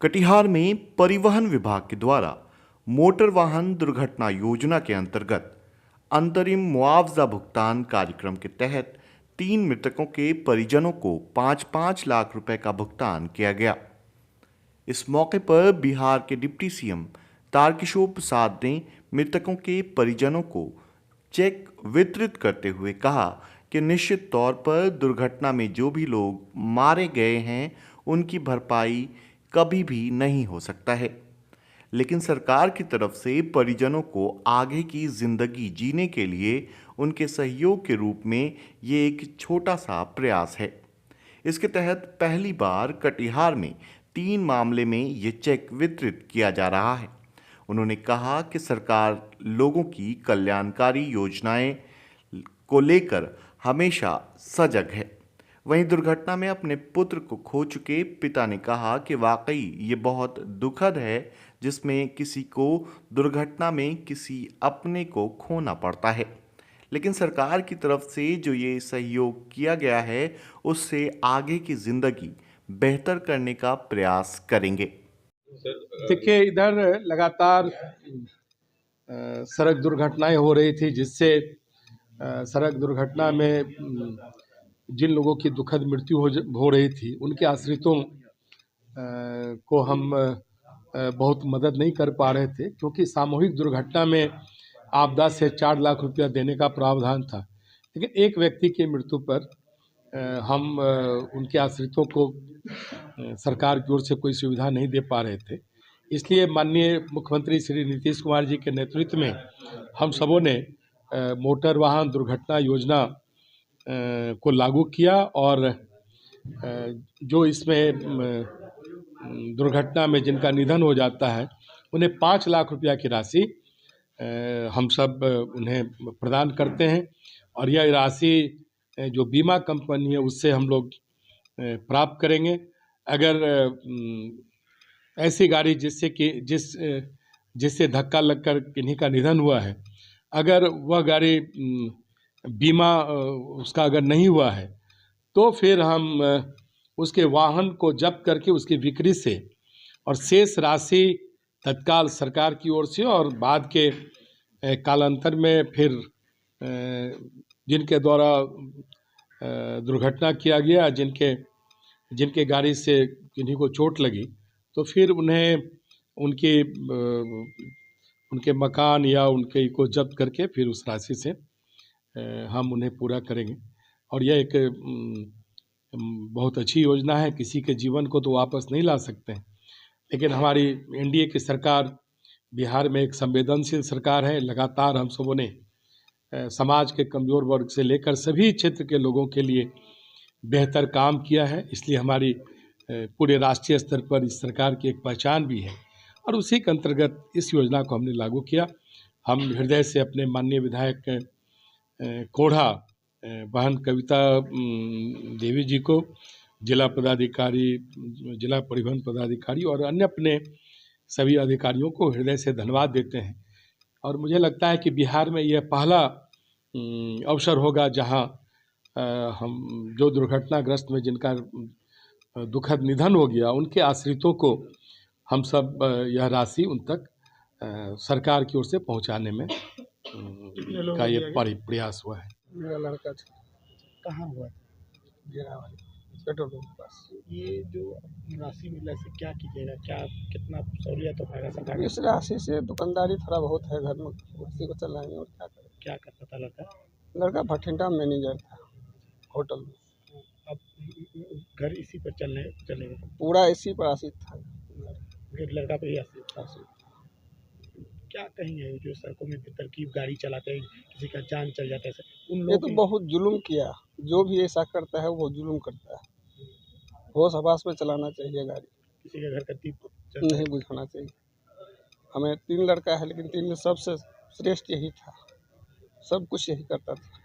कटिहार में परिवहन विभाग के द्वारा मोटर वाहन दुर्घटना योजना के अंतर्गत अंतरिम मुआवजा भुगतान कार्यक्रम के तहत 3 मृतकों के परिजनों को 5-5 लाख रुपए का भुगतान किया गया। इस मौके पर बिहार के डिप्टी सीएम तारकिशोर प्रसाद ने मृतकों के परिजनों को चेक वितरित करते हुए कहा कि निश्चित तौर पर दुर्घटना में जो भी लोग मारे गए हैं उनकी भरपाई कभी भी नहीं हो सकता है, लेकिन सरकार की तरफ से परिजनों को आगे की जिंदगी जीने के लिए उनके सहयोग के रूप में ये एक छोटा सा प्रयास है। इसके तहत पहली बार कटिहार में 3 मामले में ये चेक वितरित किया जा रहा है। उन्होंने कहा कि सरकार लोगों की कल्याणकारी योजनाएं को लेकर हमेशा सजग है। वहीं दुर्घटना में अपने पुत्र को खो चुके पिता ने कहा कि वाकई ये बहुत दुखद है, जिसमें किसी को दुर्घटना में किसी अपने को खोना पड़ता है, लेकिन सरकार की तरफ से जो ये सहयोग किया गया है उससे आगे की जिंदगी बेहतर करने का प्रयास करेंगे। देखिए, इधर लगातार सड़क दुर्घटनाएं हो रही थी, जिससे सड़क दुर्घटना में जिन लोगों की दुखद मृत्यु हो रही थी उनके आश्रितों को हम बहुत मदद नहीं कर पा रहे थे, क्योंकि सामूहिक दुर्घटना में आपदा से 4 लाख रुपया देने का प्रावधान था। लेकिन एक व्यक्ति की मृत्यु पर हम उनके आश्रितों को सरकार की ओर से कोई सुविधा नहीं दे पा रहे थे। इसलिए माननीय मुख्यमंत्री श्री नीतीश कुमार जी के नेतृत्व में हम सबों ने मोटर वाहन दुर्घटना योजना को लागू किया और जो इसमें दुर्घटना में जिनका निधन हो जाता है उन्हें 5 लाख रुपया की राशि हम सब उन्हें प्रदान करते हैं, और यह राशि जो बीमा कंपनी है उससे हम लोग प्राप्त करेंगे। अगर ऐसी गाड़ी जिससे धक्का लगकर किन्हीं का निधन हुआ है, अगर वह गाड़ी बीमा उसका अगर नहीं हुआ है तो फिर हम उसके वाहन को जब्त करके उसकी बिक्री से और शेष राशि तत्काल सरकार की ओर से और बाद के कालांतर में फिर जिनके द्वारा दुर्घटना किया गया, जिनके गाड़ी से किन्हीं को चोट लगी, तो फिर उन्हें उनके मकान या उनके को जब्त करके फिर उस राशि से हम उन्हें पूरा करेंगे। और यह एक बहुत अच्छी योजना है। किसी के जीवन को तो वापस नहीं ला सकते हैं, लेकिन हमारी एनडीए की सरकार बिहार में एक संवेदनशील सरकार है। लगातार हम सबों ने समाज के कमज़ोर वर्ग से लेकर सभी क्षेत्र के लोगों के लिए बेहतर काम किया है। इसलिए हमारी पूरे राष्ट्रीय स्तर पर इस सरकार की एक पहचान भी है, और उसी के अंतर्गत इस योजना को हमने लागू किया। हम हृदय से अपने माननीय विधायक कोढ़ा बहन कविता देवी जी को, जिला पदाधिकारी, जिला परिवहन पदाधिकारी और अन्य अपने सभी अधिकारियों को हृदय से धन्यवाद देते हैं। और मुझे लगता है कि बिहार में यह पहला अवसर होगा जहां हम जो दुर्घटनाग्रस्त में जिनका दुखद निधन हो गया उनके आश्रितों को हम सब यह राशि उन तक सरकार की ओर से पहुंचाने में का ये प्रयास हुआ है। मेरा लड़का कहाँ हुआ था? पेट्रोल पंप के पास। ये जो राशि मिला से क्या कीजिएगा, कितना सहूलियत हो पाएगा सरकार? इस राशि से दुकानदारी थोड़ा बहुत है, घर में उसी को चलाएंगे और क्या करें। क्या करता था लड़का? भटिंडा मैनेजर था होटल में। अब घर इसी पर चलेगा? पूरा इसी पर आश्रित था, लड़का पर ही आश्रित। क्या कहेंगे जो सड़कों में बेतरतीब गाड़ी चलाते हैं, किसी का जान चल जाता है, उन लोगों? ये तो बहुत जुल्म किया। जो भी ऐसा करता है वो जुल्म करता है। होश हवास में चलाना चाहिए गाड़ी, किसी का घर का दीप नहीं बुझाना चाहिए। हमें 3 लड़का है, लेकिन 3 में सबसे श्रेष्ठ यही था, सब कुछ यही करता था।